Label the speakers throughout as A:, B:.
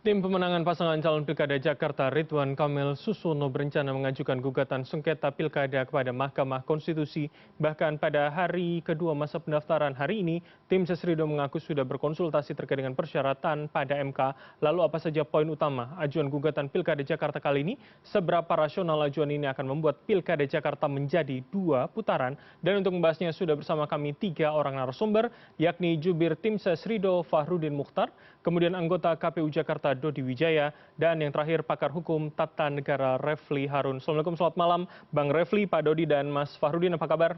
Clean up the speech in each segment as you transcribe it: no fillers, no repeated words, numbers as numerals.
A: Tim pemenangan pasangan calon Pilkada Jakarta Ridwan Kamil Susono berencana mengajukan gugatan sengketa Pilkada kepada Mahkamah Konstitusi. Bahkan pada hari kedua masa pendaftaran hari ini, tim Sesrido mengaku sudah berkonsultasi terkait dengan persyaratan pada MK. Lalu apa saja poin utama ajuan gugatan Pilkada Jakarta kali ini? Seberapa rasional ajuan ini akan membuat Pilkada Jakarta menjadi 2 putaran? Dan untuk membahasnya sudah bersama kami 3 orang narasumber, yakni Jubir Tim Sesrido Fahrudin Mukhtar, kemudian anggota KPU Jakarta Dodi Wijaya, dan yang terakhir pakar hukum tata negara Refli Harun. Assalamualaikum, selamat malam Bang Refli, Pak Dodi, dan Mas Fahrudin, apa kabar?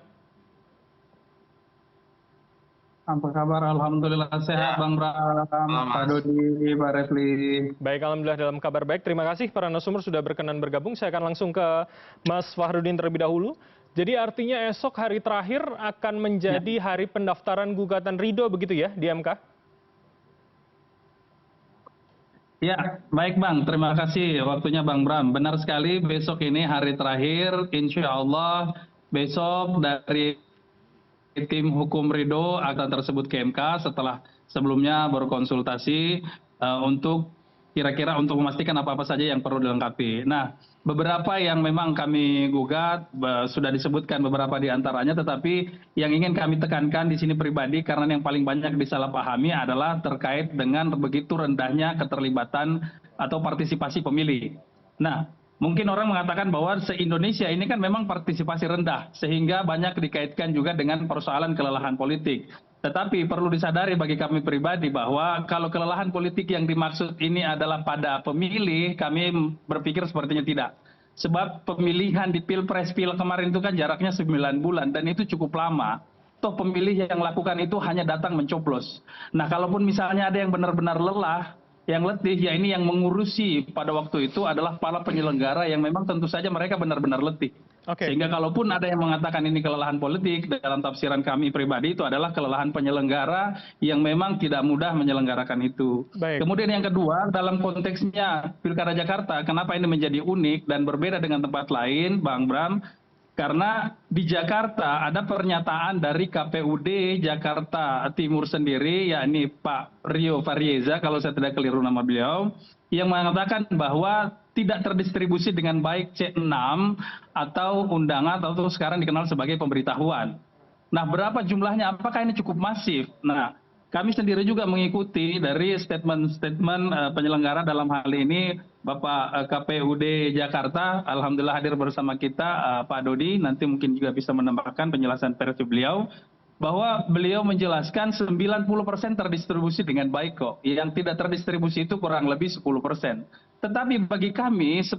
B: Apa kabar? Alhamdulillah sehat Bang Bram, Pak Dodi, Pak Refli.
A: Baik, alhamdulillah dalam kabar baik. Terima kasih para narasumber sudah berkenan bergabung. Saya akan langsung ke Mas Fahrudin terlebih dahulu. Jadi artinya esok hari terakhir akan menjadi hari pendaftaran gugatan Ridho begitu ya di MK?
B: Ya, baik Bang. Terima kasih waktunya Bang Bram. Benar sekali, besok ini hari terakhir. Insya Allah besok dari tim hukum Ridho akan tersebut ke MK setelah sebelumnya berkonsultasi untuk kira-kira untuk memastikan apa-apa saja yang perlu dilengkapi. Nah, beberapa yang memang kami gugat sudah disebutkan beberapa di antaranya, tetapi yang ingin kami tekankan di sini pribadi karena yang paling banyak disalahpahami adalah terkait dengan begitu rendahnya keterlibatan atau partisipasi pemilih. Nah, mungkin orang mengatakan bahwa se-Indonesia ini kan memang partisipasi rendah, sehingga banyak dikaitkan juga dengan persoalan kelelahan politik. Tetapi perlu disadari bagi kami pribadi bahwa kalau kelelahan politik yang dimaksud ini adalah pada pemilih, kami berpikir sepertinya tidak. Sebab pemilihan di Pilpres kemarin itu kan jaraknya 9 bulan dan itu cukup lama. Toh pemilih yang lakukan itu hanya datang mencoblos. Nah, kalaupun misalnya ada yang benar-benar lelah, yang letih, ya ini yang mengurusi pada waktu itu adalah para penyelenggara yang memang tentu saja mereka benar-benar letih. Sehingga kalaupun ada yang mengatakan ini kelelahan politik, dalam tafsiran kami pribadi itu adalah kelelahan penyelenggara yang memang tidak mudah menyelenggarakan itu. Kemudian yang kedua, dalam konteksnya Pilkada Jakarta, kenapa ini menjadi unik dan berbeda dengan tempat lain, Bang Bram? Karena di Jakarta ada pernyataan dari KPUD Jakarta Timur sendiri, yakni Pak Rio Farieza, kalau saya tidak keliru nama beliau, yang mengatakan bahwa tidak terdistribusi dengan baik C6 atau undangan atau sekarang dikenal sebagai pemberitahuan. Nah, berapa jumlahnya? Apakah ini cukup masif? Nah, kami sendiri juga mengikuti dari statement-statement penyelenggara dalam hal ini Bapak KPUD Jakarta, alhamdulillah hadir bersama kita Pak Dodi, nanti mungkin juga bisa menambahkan penjelasan versi beliau, bahwa beliau menjelaskan 90% terdistribusi dengan baik kok. Yang tidak terdistribusi itu kurang lebih 10%. Tetapi bagi kami 10%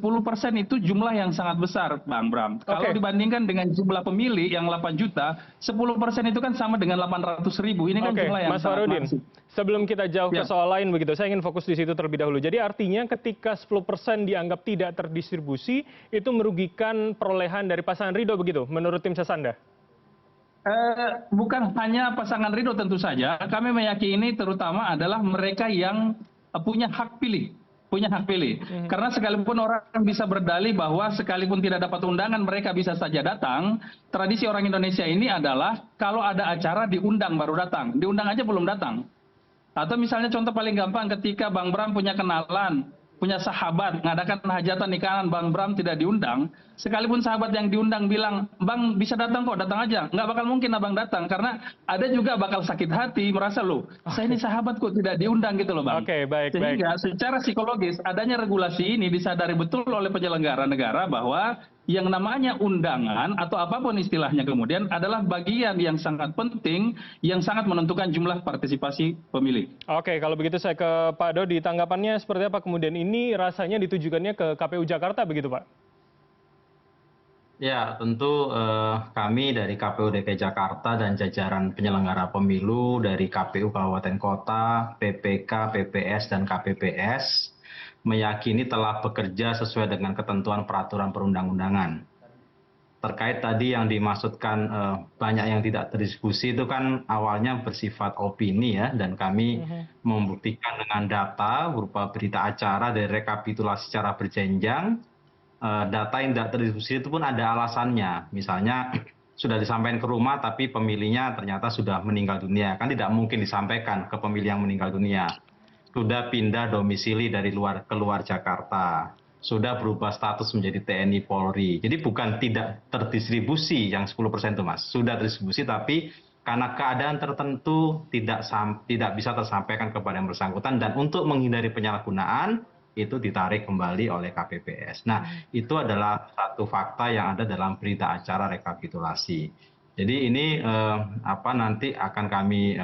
B: itu jumlah yang sangat besar, Bang Bram. Kalau dibandingkan dengan jumlah pemilih yang 8 juta, 10% itu kan sama dengan 800.000. Ini kan jumlah yang
A: Mas
B: sangat
A: Farudin,
B: masif.
A: sebelum kita jauh ke soal lain begitu, saya ingin fokus di situ terlebih dahulu. Jadi artinya ketika 10% dianggap tidak terdistribusi, itu merugikan perolehan dari pasangan Ridho begitu, menurut tim Sesanda?
B: Bukan hanya pasangan Ridho tentu saja, kami meyakini terutama adalah mereka yang punya hak pilih. Karena sekalipun orang bisa berdalih bahwa sekalipun tidak dapat undangan mereka bisa saja datang, tradisi orang Indonesia ini adalah kalau ada acara diundang baru datang, diundang aja belum datang. Atau misalnya contoh paling gampang ketika Bang Bram punya kenalan, punya sahabat, mengadakan hajatan nikahan, Bang Bram tidak diundang, sekalipun sahabat yang diundang bilang, Bang bisa datang kok, datang aja. Nggak bakal mungkin Abang datang, karena ada juga bakal sakit hati, merasa loh, saya ini sahabat kok tidak diundang gitu loh Bang. Sehingga secara psikologis, adanya regulasi ini disadari betul oleh penyelenggara negara bahwa yang namanya undangan atau apapun istilahnya kemudian adalah bagian yang sangat penting yang sangat menentukan jumlah partisipasi pemilih.
A: Oke, kalau begitu saya ke Pak Dodi, tanggapannya seperti apa kemudian ini rasanya ditujukannya ke KPU Jakarta begitu Pak?
C: Ya, tentu kami dari KPU DKI Jakarta dan jajaran penyelenggara pemilu dari KPU Kabupaten Kota, PPK, PPS, dan KPPS meyakini telah bekerja sesuai dengan ketentuan peraturan perundang-undangan. Terkait tadi yang dimaksudkan banyak yang tidak terdiskusi itu kan awalnya bersifat opini ya, dan kami membuktikan dengan data berupa berita acara dari rekapitulasi secara berjenjang. Data yang tidak terdiskusi itu pun ada alasannya. Misalnya sudah disampaikan ke rumah tapi pemilihnya ternyata sudah meninggal dunia. Kan tidak mungkin disampaikan ke pemilih yang meninggal dunia. sudah pindah domisili dari keluar Jakarta, sudah berubah status menjadi TNI Polri. Jadi bukan tidak terdistribusi yang 10% itu Mas, sudah terdistribusi tapi karena keadaan tertentu tidak bisa tersampaikan kepada yang bersangkutan dan untuk menghindari penyalahgunaan itu ditarik kembali oleh KPPS. Nah, itu adalah satu fakta yang ada dalam berita acara rekapitulasi. Jadi ini nanti akan kami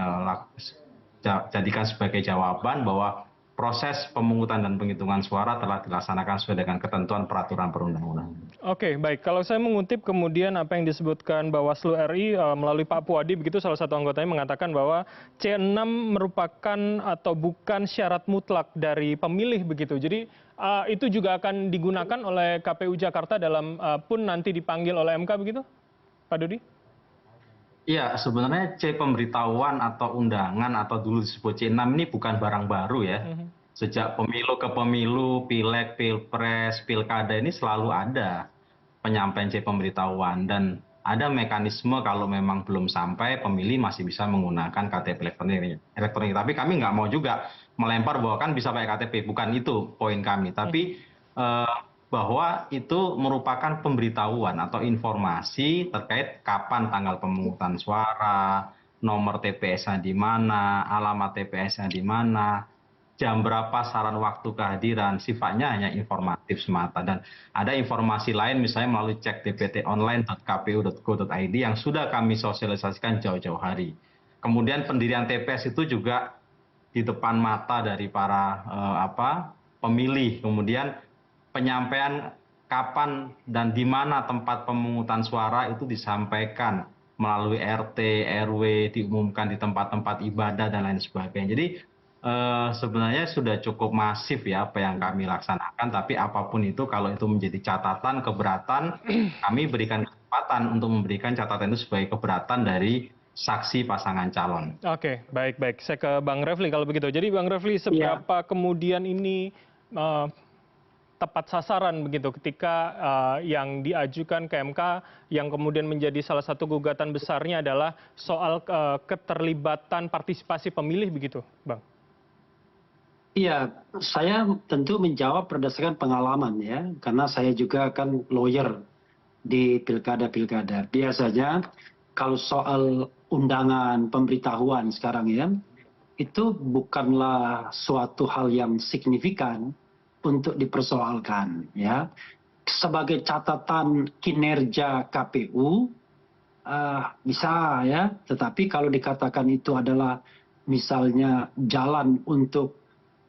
C: jadikan sebagai jawaban bahwa proses pemungutan dan penghitungan suara telah dilaksanakan sesuai dengan ketentuan peraturan perundang-undangan.
A: Oke, baik. Kalau saya mengutip kemudian apa yang disebutkan Bawaslu RI melalui Pak Puadi, begitu salah satu anggotanya mengatakan bahwa C6 merupakan atau bukan syarat mutlak dari pemilih begitu. Jadi itu juga akan digunakan oleh KPU Jakarta dalam pun nanti dipanggil oleh MK begitu, Pak Dodi?
C: Iya, sebenarnya C pemberitahuan atau undangan atau dulu disebut C6 ini bukan barang baru ya. Sejak pemilu ke pemilu, pileg, pilpres, pilkada ini selalu ada penyampaian C pemberitahuan dan ada mekanisme kalau memang belum sampai pemilih masih bisa menggunakan KTP elektronik. Tapi kami nggak mau juga melempar bahwa kan bisa pakai KTP, bukan itu poin kami. Tapi bahwa itu merupakan pemberitahuan atau informasi terkait kapan tanggal pemungutan suara, nomor TPS-nya di mana, alamat TPS-nya di mana, jam berapa saran waktu kehadiran, sifatnya hanya informatif semata. Dan ada informasi lain misalnya melalui cek dptonline.kpu.go.id yang sudah kami sosialisasikan jauh-jauh hari. Kemudian pendirian TPS itu juga di depan mata dari para pemilih. Kemudian penyampaian kapan dan di mana tempat pemungutan suara itu disampaikan melalui RT, RW, diumumkan di tempat-tempat ibadah dan lain sebagainya. Jadi sebenarnya sudah cukup masif ya apa yang kami laksanakan, tapi apapun itu kalau itu menjadi catatan keberatan, kami berikan kesempatan untuk memberikan catatan itu sebagai keberatan dari saksi pasangan calon.
A: Oke, baik. Saya ke Bang Refli kalau begitu. Jadi Bang Refli, seberapa kemudian ini tepat sasaran begitu ketika yang diajukan ke MK yang kemudian menjadi salah satu gugatan besarnya adalah soal keterlibatan partisipasi pemilih begitu, Bang?
D: Iya, saya tentu menjawab berdasarkan pengalaman ya, karena saya juga kan lawyer di pilkada-pilkada. Biasanya kalau soal undangan pemberitahuan sekarang ya, itu bukanlah suatu hal yang signifikan untuk dipersoalkan ya. Sebagai catatan kinerja KPU bisa ya, tetapi kalau dikatakan itu adalah misalnya jalan untuk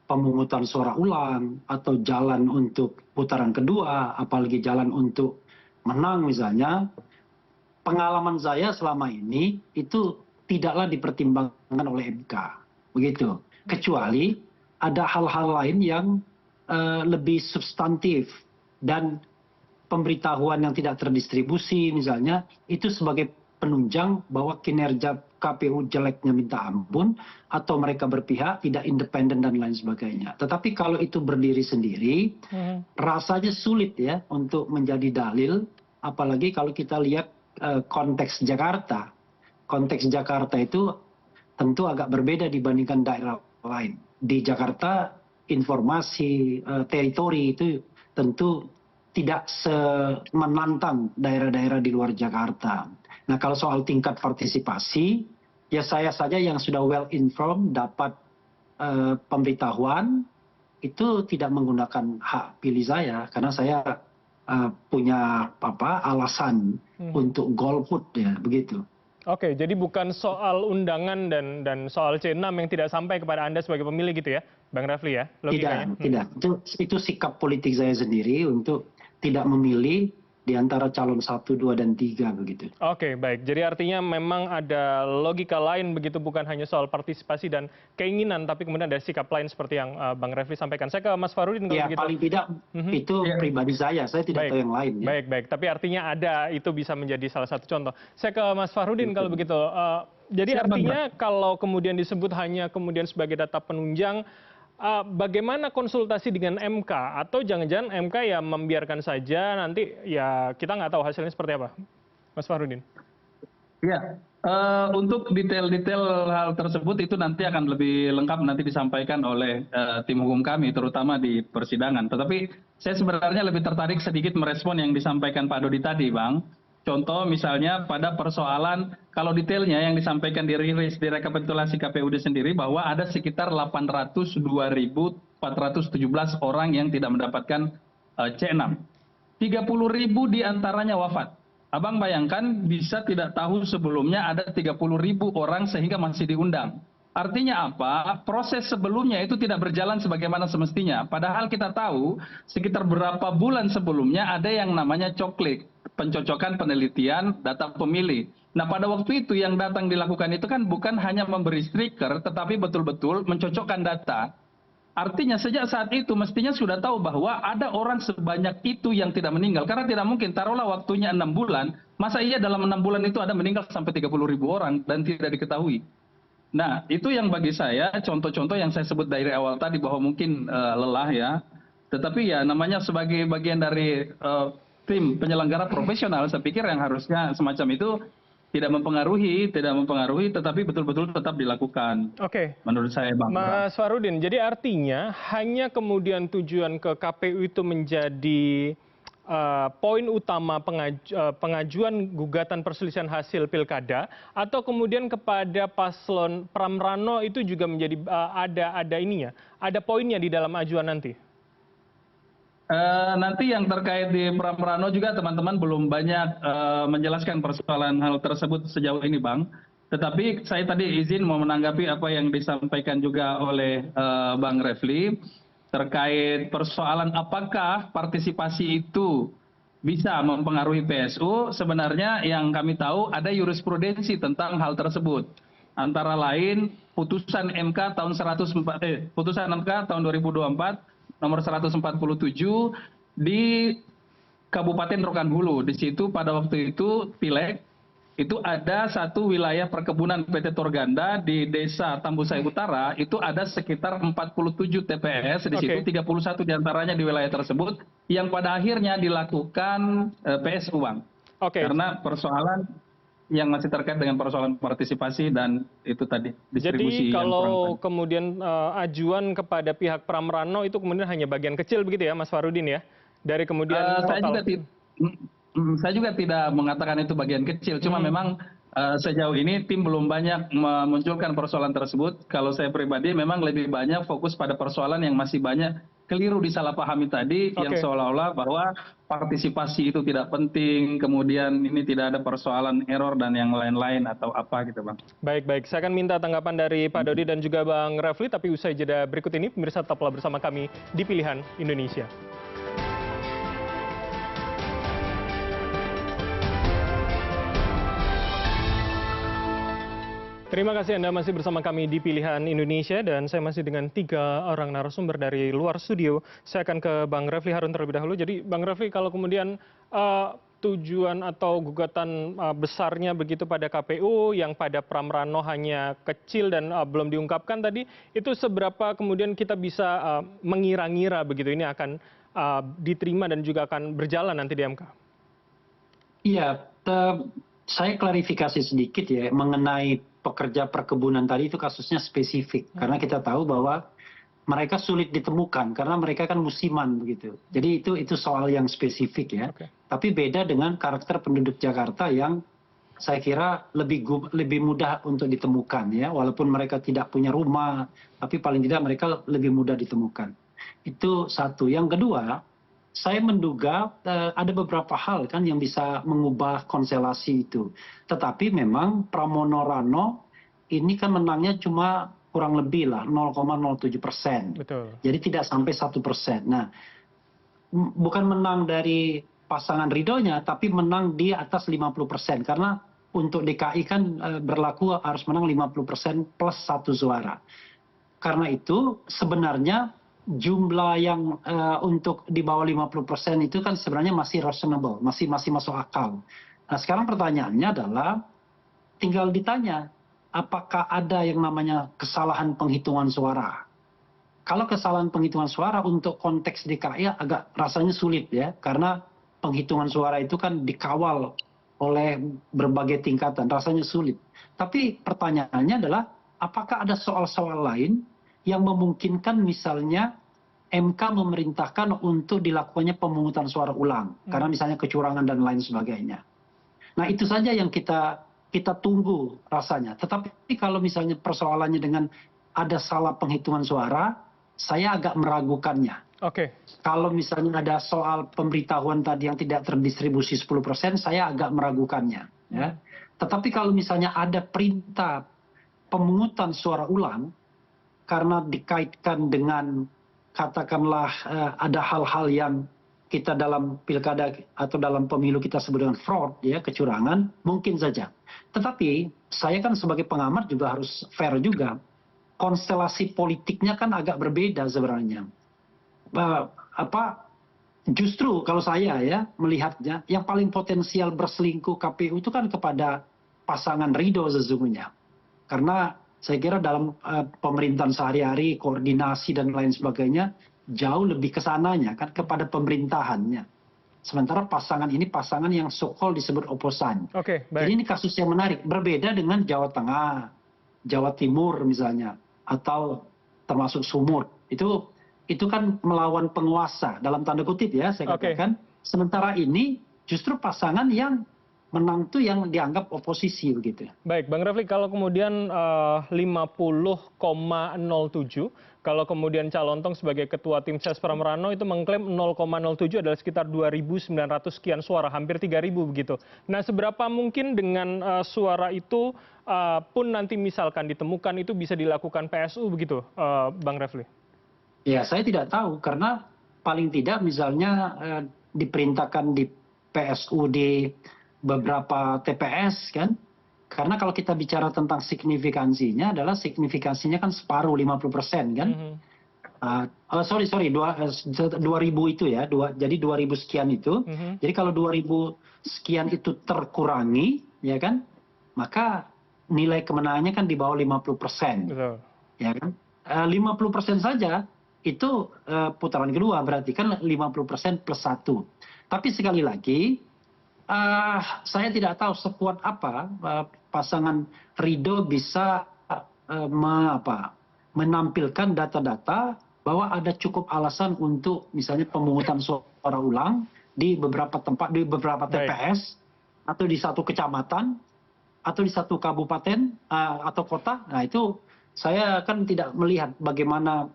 D: pemungutan suara ulang atau jalan untuk putaran kedua, apalagi jalan untuk menang misalnya, pengalaman saya selama ini itu tidaklah dipertimbangkan oleh MK, begitu. Kecuali ada hal-hal lain yang lebih substantif dan pemberitahuan yang tidak terdistribusi misalnya itu sebagai penunjang bahwa kinerja KPU jeleknya minta ampun atau mereka berpihak tidak independen dan lain sebagainya. Tetapi kalau itu berdiri sendiri rasanya sulit ya untuk menjadi dalil, apalagi kalau kita lihat konteks Jakarta. Konteks Jakarta itu tentu agak berbeda dibandingkan daerah lain. Di Jakarta informasi teritori itu tentu tidak menantang daerah-daerah di luar Jakarta. Nah kalau soal tingkat partisipasi, ya saya saja yang sudah well informed dapat pemberitahuan itu tidak menggunakan hak pilih saya karena saya punya alasan untuk golput ya begitu.
A: Oke, jadi bukan soal undangan dan soal C6 yang tidak sampai kepada Anda sebagai pemilih gitu ya, Bang Refli ya? Logikanya.
D: Tidak. Itu sikap politik saya sendiri untuk tidak memilih di antara calon 1, 2, dan 3 begitu.
A: Oke, baik. Jadi artinya memang ada logika lain begitu, bukan hanya soal partisipasi dan keinginan, tapi kemudian ada sikap lain seperti yang Bang Refli sampaikan. Saya ke Mas Farudin kalau begitu.
D: Ya, paling tidak itu pribadi saya tidak tahu yang lain. Ya.
A: Baik. Tapi artinya ada, itu bisa menjadi salah satu contoh. Saya ke Mas Farudin kalau begitu. Jadi artinya kalau kemudian disebut hanya kemudian sebagai data penunjang, bagaimana konsultasi dengan MK atau jangan-jangan MK ya membiarkan saja nanti ya kita nggak tahu hasilnya seperti apa, Mas Farudin?
B: Ya, Untuk detail-detail hal tersebut itu nanti akan lebih lengkap nanti disampaikan oleh tim hukum kami, terutama di persidangan. Tetapi saya sebenarnya lebih tertarik sedikit merespon yang disampaikan Pak Dodi tadi, Bang. Contoh misalnya pada persoalan, kalau detailnya yang disampaikan di rilis di rekapitulasi KPUD sendiri bahwa ada sekitar 802.417 orang yang tidak mendapatkan C6. 30.000 diantaranya wafat. Abang bayangkan bisa tidak tahu sebelumnya ada 30.000 orang sehingga masih diundang. Artinya apa? Proses sebelumnya itu tidak berjalan sebagaimana semestinya. Padahal kita tahu sekitar berapa bulan sebelumnya ada yang namanya coklik, pencocokan penelitian data pemilih. Nah pada waktu itu yang datang dilakukan itu kan bukan hanya memberi stiker, tetapi betul-betul mencocokkan data. Artinya sejak saat itu mestinya sudah tahu bahwa ada orang sebanyak itu yang tidak meninggal. Karena tidak mungkin, taruhlah waktunya 6 bulan, masa iya dalam 6 bulan itu ada meninggal sampai 30.000 orang dan tidak diketahui. Nah itu yang bagi saya contoh-contoh yang saya sebut dari awal tadi bahwa mungkin lelah ya. Tetapi ya namanya sebagai bagian dari tim penyelenggara profesional, saya pikir yang harusnya semacam itu tidak mempengaruhi, tetapi betul-betul tetap dilakukan.
A: Oke.
B: Menurut saya, Bang.
A: Mas Farudin, jadi artinya hanya kemudian tujuan ke KPU itu menjadi poin utama pengajuan gugatan perselisihan hasil pilkada, atau kemudian kepada paslon Pram Rano itu juga menjadi ada ininya, ada poinnya di dalam ajuan nanti?
B: Nanti yang terkait di Pram Rano juga teman-teman belum banyak menjelaskan persoalan hal tersebut sejauh ini, Bang. Tetapi saya tadi izin mau menanggapi apa yang disampaikan juga oleh Bang Refli terkait persoalan apakah partisipasi itu bisa mempengaruhi PSU. Sebenarnya yang kami tahu ada jurisprudensi tentang hal tersebut. Antara lain putusan MK tahun 2024 nomor 147 di Kabupaten Rokan Hulu. Di situ pada waktu itu pileg itu ada satu wilayah perkebunan PT Torganda di Desa Tambusai Utara, itu ada sekitar 47 TPS di situ, 31 diantaranya di wilayah tersebut yang pada akhirnya dilakukan PSU, Bang. Karena persoalan yang masih terkait dengan persoalan partisipasi dan itu tadi distribusi.
A: Jadi kalau kemudian ajuan kepada pihak Pram Rano itu kemudian hanya bagian kecil begitu ya, Mas Farudin ya? Dari kemudian
B: saya juga tidak mengatakan itu bagian kecil, cuma memang sejauh ini tim belum banyak memunculkan persoalan tersebut. Kalau saya pribadi memang lebih banyak fokus pada persoalan yang masih banyak keliru disalahpahami tadi, yang seolah-olah bahwa partisipasi itu tidak penting, kemudian ini tidak ada persoalan error dan yang lain-lain atau apa gitu, Bang.
A: Baik. Saya akan minta tanggapan dari Pak Dodi dan juga Bang Refli, tapi usai jeda berikut ini, pemirsa tetaplah bersama kami di Pilihan Indonesia. Terima kasih Anda masih bersama kami di Pilihan Indonesia dan saya masih dengan 3 orang narasumber dari luar studio. Saya akan ke Bang Refli Harun terlebih dahulu. Jadi Bang Refli, kalau kemudian tujuan atau gugatan besarnya begitu pada KPU yang pada Pram Rano hanya kecil dan belum diungkapkan tadi, itu seberapa kemudian kita bisa mengira-ngira begitu ini akan diterima dan juga akan berjalan nanti di MK?
D: Iya, saya klarifikasi sedikit ya mengenai pekerja perkebunan tadi, itu kasusnya spesifik karena kita tahu bahwa mereka sulit ditemukan karena mereka kan musiman begitu. Jadi itu soal yang spesifik ya. Tapi beda dengan karakter penduduk Jakarta yang saya kira lebih mudah untuk ditemukan ya, walaupun mereka tidak punya rumah, tapi paling tidak mereka lebih mudah ditemukan. Itu satu. Yang kedua, saya menduga ada beberapa hal kan yang bisa mengubah konstelasi itu. Tetapi memang Pramono Rano ini kan menangnya cuma kurang lebih lah 0,07%. Jadi tidak sampai 1%. Nah, bukan menang dari pasangan Ridhonya, tapi menang di atas 50%. Karena untuk DKI kan berlaku harus menang 50% plus 1 suara. Karena itu sebenarnya jumlah yang untuk di bawah 50% itu kan sebenarnya masih reasonable, masih masuk akal. Nah sekarang pertanyaannya adalah tinggal ditanya apakah ada yang namanya kesalahan penghitungan suara. Kalau kesalahan penghitungan suara untuk konteks DKI agak rasanya sulit ya, karena penghitungan suara itu kan dikawal oleh berbagai tingkatan, rasanya sulit. Tapi pertanyaannya adalah, apakah ada soal-soal lain yang memungkinkan misalnya MK memerintahkan untuk dilakukannya pemungutan suara ulang, karena misalnya kecurangan dan lain sebagainya. Nah itu saja yang kita tunggu rasanya. Tetapi kalau misalnya persoalannya dengan ada salah penghitungan suara, saya agak meragukannya.
A: Oke.
D: Kalau misalnya ada soal pemberitahuan tadi yang tidak terdistribusi 10%, saya agak meragukannya. Ya. Tetapi kalau misalnya ada perintah pemungutan suara ulang, karena dikaitkan dengan katakanlah ada hal-hal yang kita dalam pilkada atau dalam pemilu kita sebut dengan fraud, ya, kecurangan, mungkin saja. Tetapi saya kan sebagai pengamat juga harus fair juga. Konstelasi politiknya kan agak berbeda sebenarnya. Justru kalau saya ya melihatnya, yang paling potensial berselingkuh KPU itu kan kepada pasangan Ridho sesungguhnya. Karena saya kira dalam pemerintahan sehari-hari, koordinasi dan lain sebagainya, jauh lebih ke sananya kan, kepada pemerintahannya. Sementara pasangan ini pasangan yang so-called disebut oposan.
A: Oke, baik.
D: Jadi ini kasus yang menarik, berbeda dengan Jawa Tengah, Jawa Timur misalnya, atau termasuk Sumut. Itu kan melawan penguasa, dalam tanda kutip ya saya katakan. Sementara ini justru pasangan yang menang itu yang dianggap oposisi begitu.
A: Baik, Bang Refli, kalau kemudian 50,07, kalau kemudian Calontong sebagai ketua tim ses Pramerano itu mengklaim 0,07 adalah sekitar 2.900 sekian suara, hampir 3.000 begitu. Nah, seberapa mungkin dengan suara itu pun nanti misalkan ditemukan itu bisa dilakukan PSU begitu, Bang Refli?
D: Ya, saya tidak tahu karena paling tidak misalnya diperintahkan di PSU di beberapa TPS kan, karena kalau kita bicara tentang signifikansinya adalah signifikansinya kan separuh 50% kan. Sorry 2000 itu ya, jadi 2000 sekian itu. Jadi kalau 2000 sekian itu terkurangi ya kan, maka nilai kemenangannya kan di bawah 50%.
A: Betul.
D: Ya kan, 50% saja itu putaran kedua, berarti kan 50% plus 1. Tapi sekali lagi saya tidak tahu sekuat apa pasangan Ridho bisa menampilkan data-data bahwa ada cukup alasan untuk misalnya pemungutan suara ulang di beberapa tempat, di beberapa TPS, atau di satu kecamatan, atau di satu kabupaten atau kota. Nah itu saya kan tidak melihat bagaimana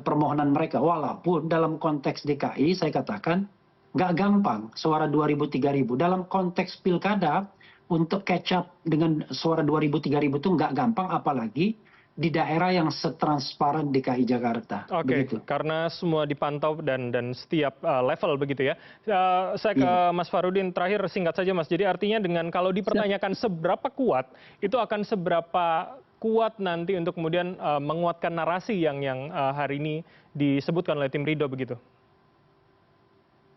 D: permohonan mereka. Walaupun dalam konteks DKI saya katakan nggak gampang suara 2.000 3.000 dalam konteks pilkada untuk catch up dengan suara 2.000 3.000 itu nggak gampang, apalagi di daerah yang setransparan DKI Jakarta.
A: Oke, karena semua dipantau dan setiap level begitu ya. Saya ke Mas Farudin terakhir, singkat saja Mas. Jadi artinya dengan kalau dipertanyakan seberapa kuat, itu akan seberapa kuat nanti untuk kemudian menguatkan narasi yang hari ini disebutkan oleh tim Ridho begitu.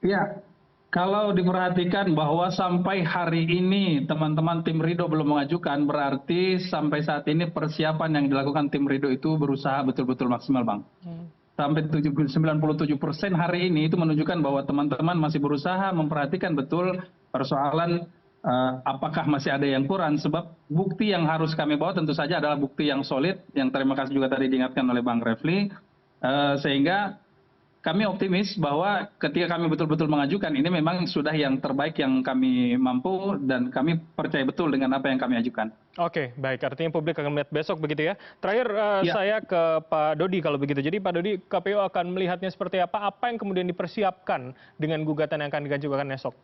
B: Ya, kalau diperhatikan bahwa sampai hari ini teman-teman tim Ridho belum mengajukan, berarti sampai saat ini persiapan yang dilakukan tim Ridho itu berusaha betul-betul maksimal, Bang. Sampai 97% hari ini itu menunjukkan bahwa teman-teman masih berusaha memperhatikan betul persoalan apakah masih ada yang kurang, sebab bukti yang harus kami bawa tentu saja adalah bukti yang solid, yang terima kasih juga tadi diingatkan oleh Bang Refli, sehingga kami optimis bahwa ketika kami betul-betul mengajukan, ini memang sudah yang terbaik yang kami mampu, dan kami percaya betul dengan apa yang kami ajukan. Oke,
A: baik. Artinya publik akan melihat besok begitu ya. Terakhir saya ke Pak Dodi kalau begitu. Jadi Pak Dodi, KPU akan melihatnya seperti apa? Apa yang kemudian dipersiapkan dengan gugatan yang akan diajukan esok?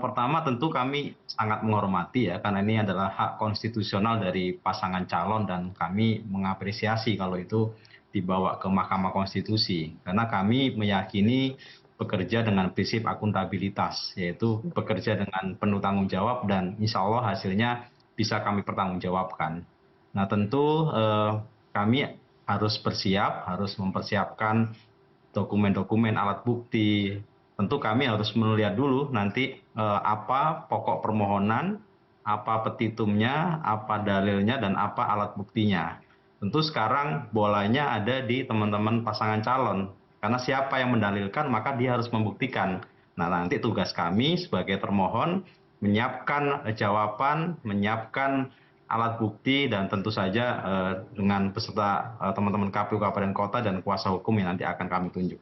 C: Pertama tentu kami sangat menghormati ya, karena ini adalah hak konstitusional dari pasangan calon, dan kami mengapresiasi kalau itu dibawa ke Mahkamah Konstitusi, karena kami meyakini bekerja dengan prinsip akuntabilitas, yaitu bekerja dengan penuh tanggung jawab, dan insya Allah hasilnya bisa kami pertanggungjawabkan. Nah tentu kami harus bersiap, harus mempersiapkan dokumen-dokumen alat bukti. Tentu kami harus melihat dulu nanti apa pokok permohonan, apa petitumnya, apa dalilnya, dan apa alat buktinya. Tentu sekarang bolanya ada di teman-teman pasangan calon, karena siapa yang mendalilkan maka dia harus membuktikan Nah, nanti tugas kami sebagai termohon menyiapkan jawaban, menyiapkan alat bukti, dan tentu saja dengan beserta teman-teman KPU Kabupaten Kota dan kuasa hukum yang nanti akan kami tunjuk.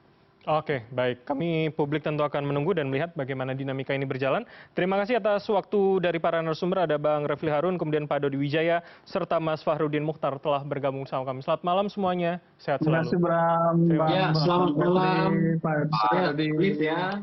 A: Oke, baik. Kami publik tentu akan menunggu dan melihat bagaimana dinamika ini berjalan. Terima kasih atas waktu dari para narasumber. Ada Bang Refli Harun, kemudian Pak Dodi Wijaya, serta Mas Fahrudin Mukhtar telah bergabung sama kami. Selamat malam semuanya. Sehat
B: Terima
A: selalu.
B: kasih Bram.
D: Ya, selamat malam.
B: Pak
D: Saya
B: Dodi.
D: ya.